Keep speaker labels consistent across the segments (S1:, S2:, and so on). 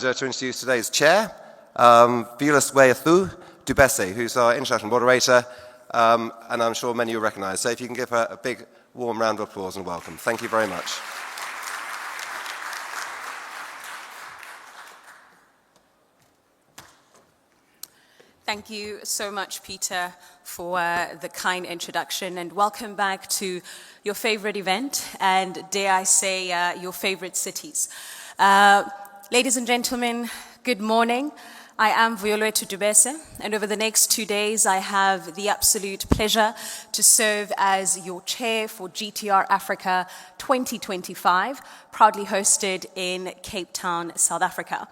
S1: To introduce today's chair, Vuyolwethu Dubese, who's our international moderator, and I'm sure many will recognize. So if you can give her a big, warm round of applause and welcome. Thank you very much.
S2: Thank you so much, Peter, for the kind introduction, and welcome back to your favorite event, and dare I say, your favorite cities. Ladies and gentlemen, good morning. I am Vuyolwethu Dubese, and over the next 2 days, I have the absolute pleasure to serve as your chair for GTR Africa 2025, proudly hosted in Cape Town, South Africa.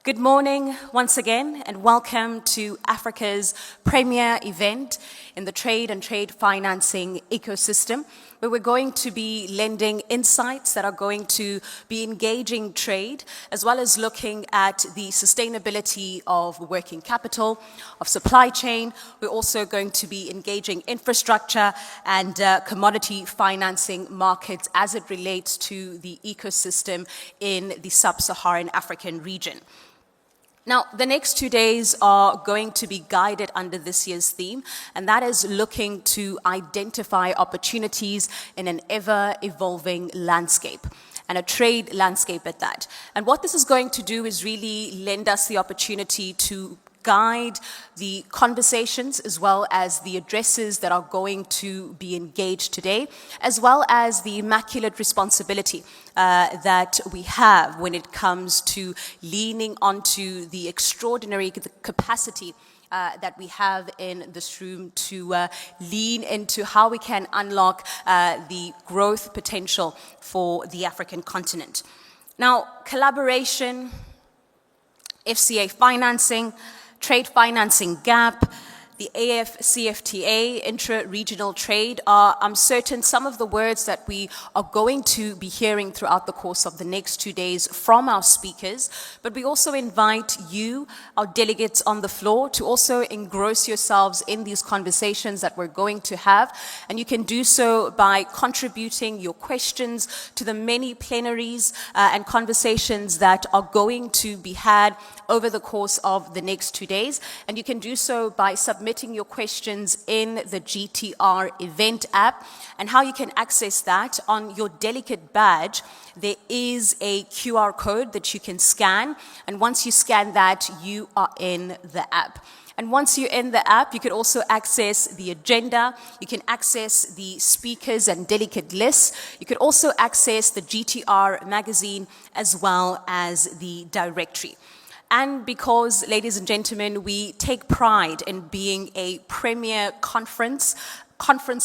S2: Good morning once again, and welcome to Africa's premier event in the trade and trade financing ecosystem, where we're going to be lending insights that are going to be engaging trade, as well as looking at the sustainability of working capital, of supply chain. We're also going to be engaging infrastructure and commodity financing markets as it relates to the ecosystem in the sub-Saharan African region. Now, the next 2 days are going to be guided under this year's theme, and that is looking to identify opportunities in an ever-evolving landscape, and a trade landscape at that. And what this is going to do is really lend us the opportunity to guide the conversations as well as the addresses that are going to be engaged today, as well as the immaculate responsibility that we have when it comes to leaning onto the extraordinary capacity that we have in this room to lean into how we can unlock the growth potential for the African continent. Now, collaboration, FCA financing, trade financing gap, the AFCFTA, intra-regional trade, are, I'm certain, some of the words that we are going to be hearing throughout the course of the next 2 days from our speakers. But we also invite you, our delegates on the floor, to also engross yourselves in these conversations that we're going to have. And you can do so by contributing your questions to the many plenaries and conversations that are going to be had over the course of the next 2 days. And you can do so by submitting your questions in the GTR event app. And how you can access that: on your delegate badge, there is a QR code that you can scan. And once you scan that, you are in the app. And once you're in the app, you can also access the agenda. You can access the speakers and delegate lists. You can also access the GTR magazine as well as the directory. And because, ladies and gentlemen, we take pride in being a premier conference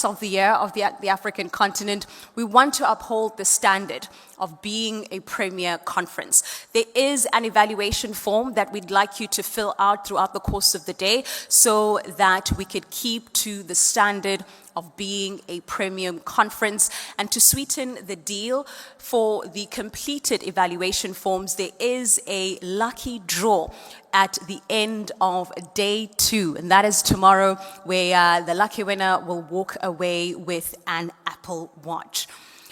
S2: of the year of the African continent, we want to uphold the standard of being a premier conference. There is an evaluation form that we'd like you to fill out throughout the course of the day so that we could keep to the standard of being a premium conference. And to sweeten the deal, for the completed evaluation forms, there is a lucky draw at the end of day 2, and that is tomorrow, where the lucky winner will walk away with an Apple Watch.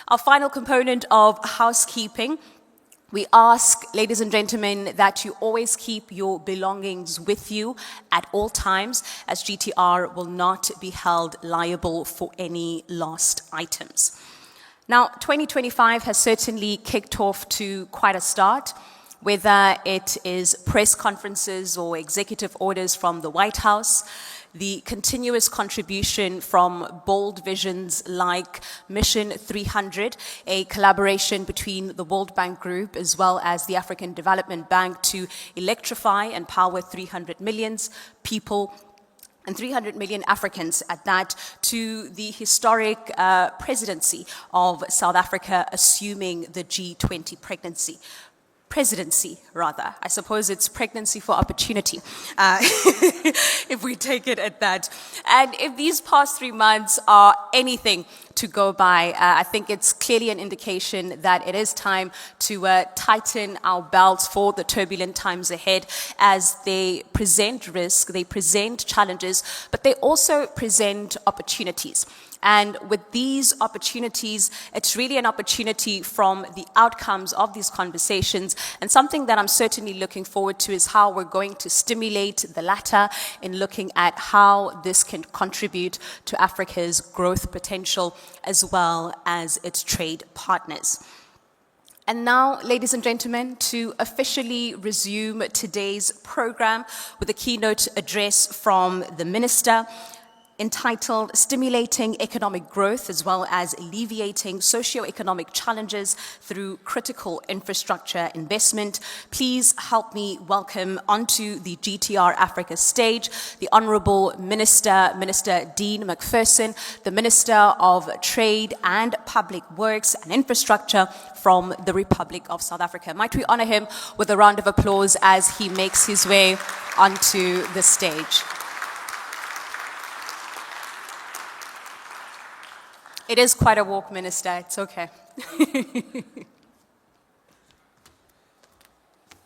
S2: Our final component of housekeeping: we ask, ladies and gentlemen, that you always keep your belongings with you at all times, as GTR will not be held liable for any lost items. Now, 2025 has certainly kicked off to quite a start, whether it is press conferences or executive orders from the White House, the continuous contribution from bold visions like Mission 300, a collaboration between the World Bank Group as well as the African Development Bank to electrify and power 300 million people and 300 million Africans at that, to the historic presidency of South Africa assuming the G20 presidency, rather. I suppose it's pregnancy for opportunity, if we take it at that. And if these past 3 months are anything to go by. I think it's clearly an indication that it is time to tighten our belts for the turbulent times ahead as they present risk, they present challenges, but they also present opportunities. And with these opportunities, it's really an opportunity from the outcomes of these conversations. And something that I'm certainly looking forward to is how we're going to stimulate the latter in looking at how this can contribute to Africa's growth potential as well as its trade partners. And now, ladies and gentlemen, to officially resume today's program with a keynote address from the Minister, entitled Stimulating Economic Growth as well as Alleviating Socio-Economic Challenges Through Critical Infrastructure Investment. Please help me welcome onto the GTR Africa stage the Honourable Minister, Minister Dean McPherson, the Minister of Trade and Public Works and Infrastructure from the Republic of South Africa. Might we honour him with a round of applause as he makes his way onto the stage. It is quite a walk, Minister. It's okay.